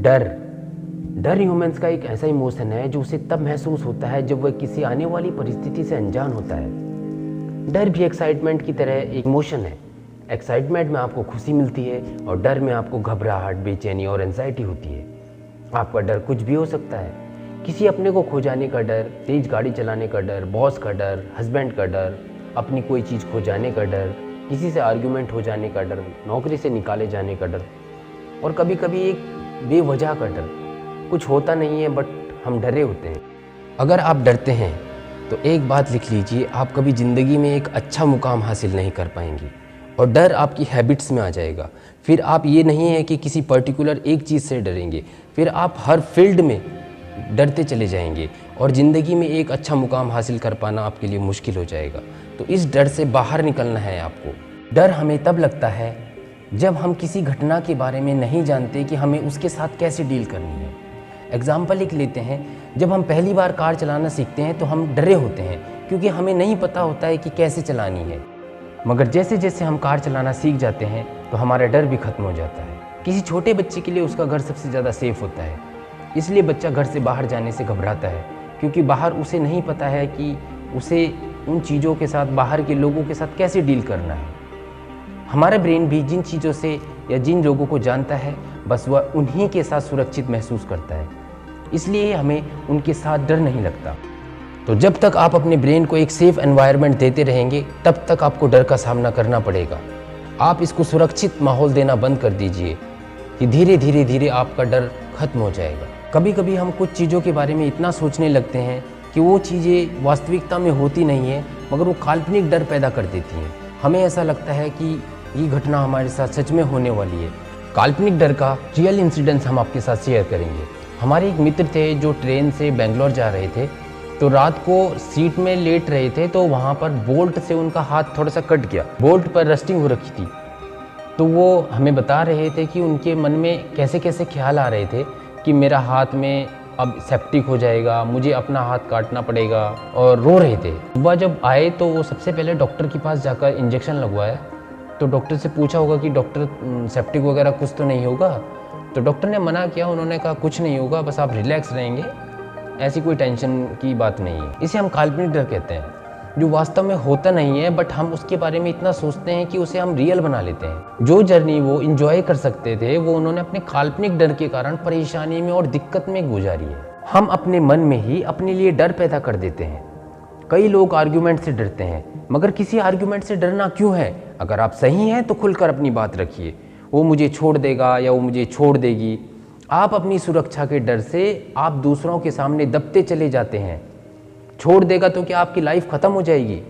डर डर ह्यूमंस का एक ऐसा इमोशन है जो उसे तब महसूस होता है जब वह किसी आने वाली परिस्थिति से अनजान होता है। डर भी एक्साइटमेंट की तरह एक इमोशन है। एक्साइटमेंट में आपको खुशी मिलती है और डर में आपको घबराहट, बेचैनी और एंजाइटी होती है। आपका डर कुछ भी हो सकता है, किसी अपने को खो जाने का डर, तेज गाड़ी चलाने का डर, बॉस का डर, हस्बैंड का डर, अपनी कोई चीज़ खो जाने का डर, किसी से आर्ग्यूमेंट हो जाने का डर, नौकरी से निकाले जाने का डर, और कभी कभी एक बेवजह का डर। कुछ होता नहीं है बट हम डरे होते हैं। अगर आप डरते हैं तो एक बात लिख लीजिए, आप कभी ज़िंदगी में एक अच्छा मुकाम हासिल नहीं कर पाएंगे और डर आपकी हैबिट्स में आ जाएगा। फिर आप ये नहीं है कि किसी पर्टिकुलर एक चीज़ से डरेंगे, फिर आप हर फील्ड में डरते चले जाएंगे और ज़िंदगी में एक अच्छा मुकाम हासिल कर पाना आपके लिए मुश्किल हो जाएगा। तो इस डर से बाहर निकलना है आपको। डर हमें तब लगता है जब हम किसी घटना के बारे में नहीं जानते कि हमें उसके साथ कैसे डील करनी है। एग्जाम्पल एक लेते हैं, जब हम पहली बार कार चलाना सीखते हैं तो हम डरे होते हैं क्योंकि हमें नहीं पता होता है कि कैसे चलानी है। मगर जैसे जैसे हम कार चलाना सीख जाते हैं तो हमारा डर भी खत्म हो जाता है। किसी छोटे बच्चे के लिए उसका घर सबसे ज़्यादा सेफ होता है, इसलिए बच्चा घर से बाहर जाने से घबराता है क्योंकि बाहर उसे नहीं पता है कि उसे उन चीज़ों के साथ, बाहर के लोगों के साथ कैसे डील करना है। हमारा ब्रेन भी जिन चीज़ों से या जिन लोगों को जानता है बस वह उन्हीं के साथ सुरक्षित महसूस करता है, इसलिए हमें उनके साथ डर नहीं लगता। तो जब तक आप अपने ब्रेन को एक सेफ एनवायरनमेंट देते रहेंगे तब तक आपको डर का सामना करना पड़ेगा। आप इसको सुरक्षित माहौल देना बंद कर दीजिए कि धीरे धीरे आपका डर खत्म हो जाएगा। कभी कभी हम कुछ चीज़ों के बारे में इतना सोचने लगते हैं कि वो चीज़ें वास्तविकता में होती नहीं है मगर वो काल्पनिक डर पैदा कर देती हैं। हमें ऐसा लगता है कि ये घटना हमारे साथ सच में होने वाली है। काल्पनिक डर का रियल इंसिडेंस हम आपके साथ शेयर करेंगे। हमारे एक मित्र थे जो ट्रेन से बेंगलोर जा रहे थे, तो रात को सीट में लेट रहे थे तो वहाँ पर बोल्ट से उनका हाथ थोड़ा सा कट गया। बोल्ट पर रस्टिंग हो रखी थी। तो वो हमें बता रहे थे कि उनके मन में कैसे कैसे ख्याल आ रहे थे कि मेरा हाथ में अब सेप्टिक हो जाएगा, मुझे अपना हाथ काटना पड़ेगा, और रो रहे थे। सुबह जब आए तो वो सबसे पहले डॉक्टर के पास जाकर इंजेक्शन लगवाया। तो डॉक्टर से पूछा होगा कि डॉक्टर सेप्टिक वगैरह कुछ तो नहीं होगा। तो डॉक्टर ने मना किया, उन्होंने कहा कुछ नहीं होगा, बस आप रिलैक्स रहेंगे, ऐसी कोई टेंशन की बात नहीं है। इसे हम काल्पनिक डर कहते हैं, जो वास्तव में होता नहीं है बट हम उसके बारे में इतना सोचते हैं कि उसे हम रियल बना लेते हैं। जो जर्नी वो इंजॉय कर सकते थे वो उन्होंने अपने काल्पनिक डर के कारण परेशानी में और दिक्कत में गुजारी है। हम अपने मन में ही अपने लिए डर पैदा कर देते हैं। कई लोग आर्ग्यूमेंट से डरते हैं, मगर किसी आर्ग्यूमेंट से डरना क्यों है? अगर आप सही हैं तो खुलकर अपनी बात रखिए। वो मुझे छोड़ देगा या वो मुझे छोड़ देगी। आप अपनी सुरक्षा के डर से आप दूसरों के सामने दबते चले जाते हैं। छोड़ देगा तो क्या आपकी लाइफ ख़त्म हो जाएगी?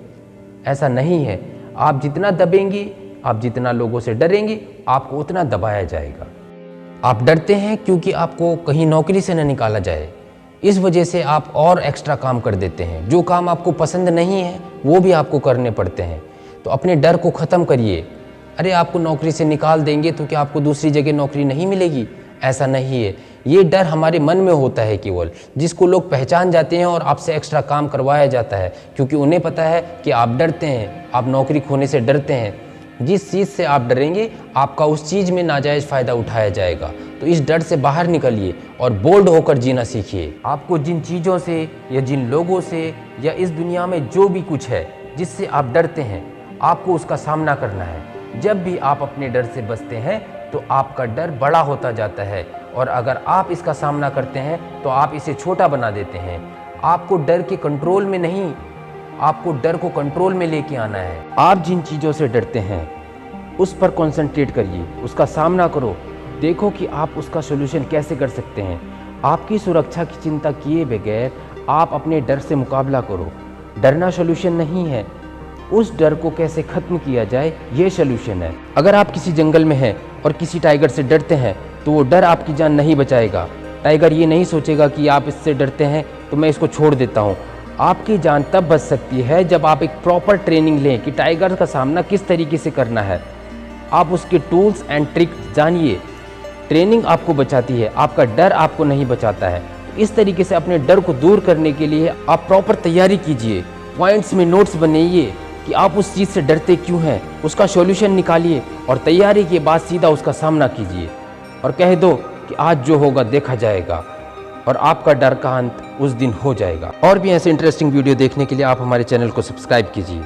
ऐसा नहीं है। आप जितना दबेंगे, आप जितना लोगों से डरेंगे, आपको उतना दबाया जाएगा। आप डरते हैं क्योंकि आपको कहीं नौकरी से न निकाला जाए, इस वजह से आप और एक्स्ट्रा काम कर देते हैं। जो काम आपको पसंद नहीं है वो भी आपको करने पड़ते हैं। तो अपने डर को ख़त्म करिए। अरे आपको नौकरी से निकाल देंगे तो क्या आपको दूसरी जगह नौकरी नहीं मिलेगी? ऐसा नहीं है। ये डर हमारे मन में होता है केवल, जिसको लोग पहचान जाते हैं और आपसे एक्स्ट्रा काम करवाया जाता है क्योंकि उन्हें पता है कि आप डरते हैं, आप नौकरी खोने से डरते हैं। जिस चीज़ से आप डरेंगे आपका उस चीज़ में नाजायज़ फ़ायदा उठाया जाएगा। तो इस डर से बाहर निकलिए और बोल्ड होकर जीना सीखिए। आपको जिन चीज़ों से या जिन लोगों से या इस दुनिया में जो भी कुछ है जिससे आप डरते हैं, आपको उसका सामना करना है। जब भी आप अपने डर से बचते हैं तो आपका डर बड़ा होता जाता है, और अगर आप इसका सामना करते हैं तो आप इसे छोटा बना देते हैं। आपको डर के कंट्रोल में नहीं, आपको डर को कंट्रोल में लेके आना है। आप जिन चीज़ों से डरते हैं उस पर कंसंट्रेट करिए, उसका सामना करो, देखो कि आप उसका सोल्यूशन कैसे कर सकते हैं। आपकी सुरक्षा की चिंता किए बगैर आप अपने डर से मुकाबला करो। डरना सोल्यूशन नहीं है, उस डर को कैसे ख़त्म किया जाए ये सोल्यूशन है। अगर आप किसी जंगल में हैं और किसी टाइगर से डरते हैं तो वो डर आपकी जान नहीं बचाएगा। टाइगर ये नहीं सोचेगा कि आप इससे डरते हैं तो मैं इसको छोड़ देता हूँ। आपकी जान तब बच सकती है जब आप एक प्रॉपर ट्रेनिंग लें कि टाइगर का सामना किस तरीके से करना है। आप उसके टूल्स एंड ट्रिक्स जानिए। ट्रेनिंग आपको बचाती है, आपका डर आपको नहीं बचाता है। इस तरीके से अपने डर को दूर करने के लिए आप प्रॉपर तैयारी कीजिए। पॉइंट्स में नोट्स बनाइए कि आप उस चीज़ से डरते क्यों हैं, उसका सॉल्यूशन निकालिए और तैयारी के बाद सीधा उसका सामना कीजिए और कह दो कि आज जो होगा देखा जाएगा और आपका डर का अंत उस दिन हो जाएगा। और भी ऐसे इंटरेस्टिंग वीडियो देखने के लिए आप हमारे चैनल को सब्सक्राइब कीजिए।